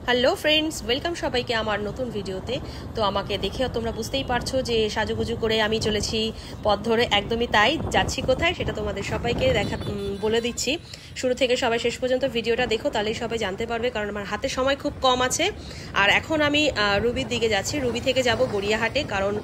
Hello friends, welcome সবাইকে আমার নতুন ভিডিওতে। তো আমাকে দেখেও তোমরা বুঝতেই পারছো যে সাজুগুজু করে আমি চলেছি পথ ধরে। একদমই তাই, যাচ্ছি কোথায় সেটা তোমাদের সবাইকে বলে দিচ্ছি। শুরু থেকে সবাই শেষ পর্যন্ত ভিডিওটা দেখো, তাহলেই সবাই জানতে পারবে, কারণ আমার হাতে সময় খুব কম আছে। আর এখন আমি রুবির দিকে যাচ্ছি। রুবি থেকে যাব গড়িয়াহাটে, কারণ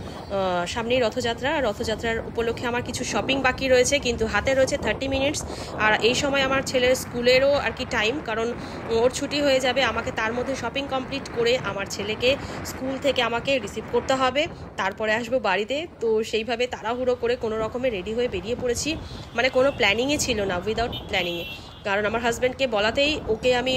সামনেই রথযাত্রার উপলক্ষে আমার কিছু শপিং বাকি রয়েছে, কিন্তু হাতে রয়েছে 30 মিনিটস। আর এই সময় আমার ছেলের স্কুলেরও আর কি টাইম, কারণ ওর ছুটি হয়ে যাবে। আমাকে তার মধ্যে শপিং কমপ্লিট করে আমার ছেলেকে স্কুল থেকে আমাকে রিসিভ করতে হবে, তারপরে আসবো বাড়িতে। তো সেইভাবে তাড়াহুড়ো করে কোনো রকমে রেডি হয়ে বেরিয়ে পড়েছি, মানে কোনো প্ল্যানিংয়ে ছিল না, উইদাউট প্ল্যানিংয়ে। কারণ আমার হাজব্যান্ডকে বলাতেই ওকে আমি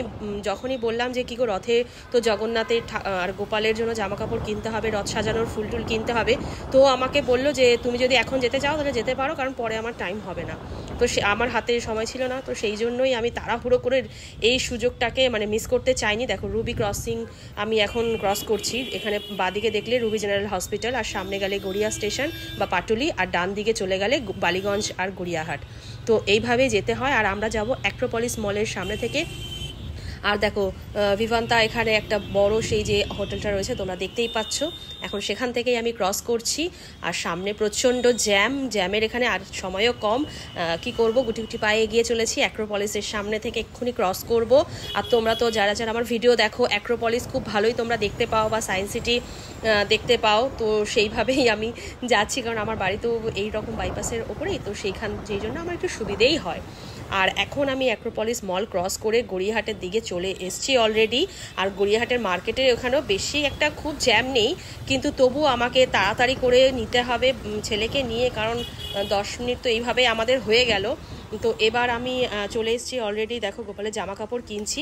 যখনই বললাম যে কী গো, রথে তো জগন্নাথের আর গোপালের জন্য জামা কাপড় কিনতে হবে, রথ সাজানোর ফুল টুল কিনতে হবে, তো আমাকে বললো যে তুমি যদি এখন যেতে চাও তাহলে যেতে পারো, কারণ পরে আমার টাইম হবে না। তো সে আমার হাতে সময় ছিল না, তো সেই জন্যই আমি তাড়াহুড়ো করে এই সুযোগটাকে মিস করতে চাইনি। দেখো, রুবি ক্রসিং আমি এখন ক্রস করছি। এখানে বাঁদিকে দেখলে রুবি জেনারেল হসপিটাল, আর সামনে গেলে গড়িয়া স্টেশন বা পাটুলি, আর ডান দিকে চলে গেলে বালিগঞ্জ আর গড়িয়াহাট। তো এইভাবেই যেতে হয়। আর আমরা যাব অ্যাক্রোপলিস মলের সামনে থেকে। আর দেখো, ভিভান্তা এখানে একটা বড় সেই যে হোটেলটা রয়েছে তোমরা দেখতেই পাচ্ছ, এখন সেখান থেকেই আমি ক্রস করছি। আর সামনে প্রচণ্ড জ্যামের এখানে, আর সময়ও কম। কি করব, গুটি গুটি পায়ে এগিয়ে চলেছি। অ্যাক্রোপলিসের সামনে থেকে এক্ষুনি ক্রস করব। আর তোমরা তো যারা যারা আমার ভিডিও দেখো, অ্যাক্রোপলিস খুব ভালোই তোমরা দেখতে পাও, বা সায়েন্স সিটি দেখতে পাও। তো সেইভাবেই আমি যাচ্ছি, কারণ আমার বাড়ি তো এইরকম বাইপাসের ওপরেই, তো যেই জন্য আমার একটু সুবিধেই হয়। আর এখন আমি অ্যাক্রোপলিস মল ক্রস করে গড়িয়াহাটের দিকে চলে এসেছি অলরেডি। আর গড়িয়াহাটের মার্কেটের ওখানেও বেশি একটা খুব জ্যাম নেই, কিন্তু তবু আমাকে তাড়াতাড়ি করে নিতে হবে ছেলেকে নিয়ে, কারণ 10 মিনিট তো এইভাবে আমাদের হয়ে গেল। তো এবার আমি চলে এসেছি অলরেডি। দেখো, গোপালের জামা কাপড় কিনছি।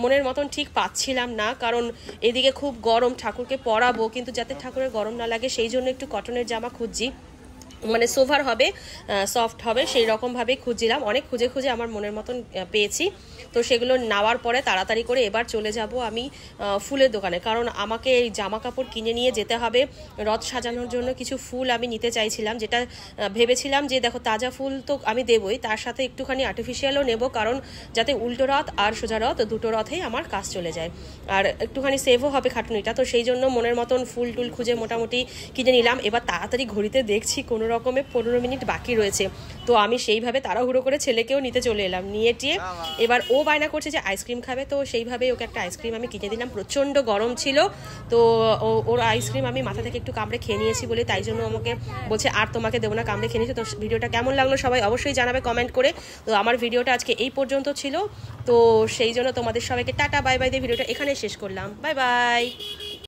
মনের মতন ঠিক পাচ্ছিলাম না, কারণ এদিকে খুব গরম, ঠাকুরকে পরাবো, কিন্তু যাতে ঠাকুরের গরম না লাগে সেই জন্য একটু কটনের জামা খুঁজছি, মানে সোভার হবে, সফট হবে, সেই রকমভাবেই খুঁজছিলাম। অনেক খুঁজে খুঁজে আমার মনের মতন পেয়েছি। তো সেগুলো নেওয়ার পরে তাড়াতাড়ি করে এবার চলে যাব আমি ফুলের দোকানে, কারণ আমাকে এই জামা কাপড় কিনে নিয়ে যেতে হবে। রথ সাজানোর জন্য কিছু ফুল আমি নিতে চাইছিলাম, যেটা ভেবেছিলাম যে দেখো, তাজা ফুল তো আমি দেবই, তার সাথে একটুখানি আর্টিফিশিয়ালও নেব, কারণ যাতে উল্টো রথ আর সোজা রথ দুটো রথেই আমার কাজ চলে যায়, আর একটুখানি সেভও হবে খাটুনিটা। তো সেই জন্য মনের মতন ফুল টুল খুঁজে মোটামুটি কিনে নিলাম। এবার তাড়াতাড়ি ঘড়িতে দেখছি কোনো রকমে 15 মিনিট বাকি রয়েছে। তো আমি সেইভাবে তাড়াহুড়ো করে ছেলেকেও নিতে চলে এলাম, নিয়ে টিয়ে এবার ও বায়না করছে যে আইসক্রিম খাবে, তো সেইভাবে ওকে একটা আইসক্রিম আমি কিনে দিলাম। প্রচণ্ড গরম ছিল, তো ওর আইসক্রিম আমি মাথা থেকে একটু কামড়ে খেয়ে নিয়েছি বলে, তাই জন্য আমাকে বলছে আর তোমাকে দেবো না, কামড়ে খেয়ে নিয়েছি। তো ভিডিওটা কেমন লাগলো সবাই অবশ্যই জানাবে কমেন্ট করে। তো আমার ভিডিওটা আজকে এই পর্যন্ত ছিল, তো সেই জন্য তোমাদের সবাইকে টাটা বাই বাই দিয়ে ভিডিওটা এখানে শেষ করলাম। Bye bye.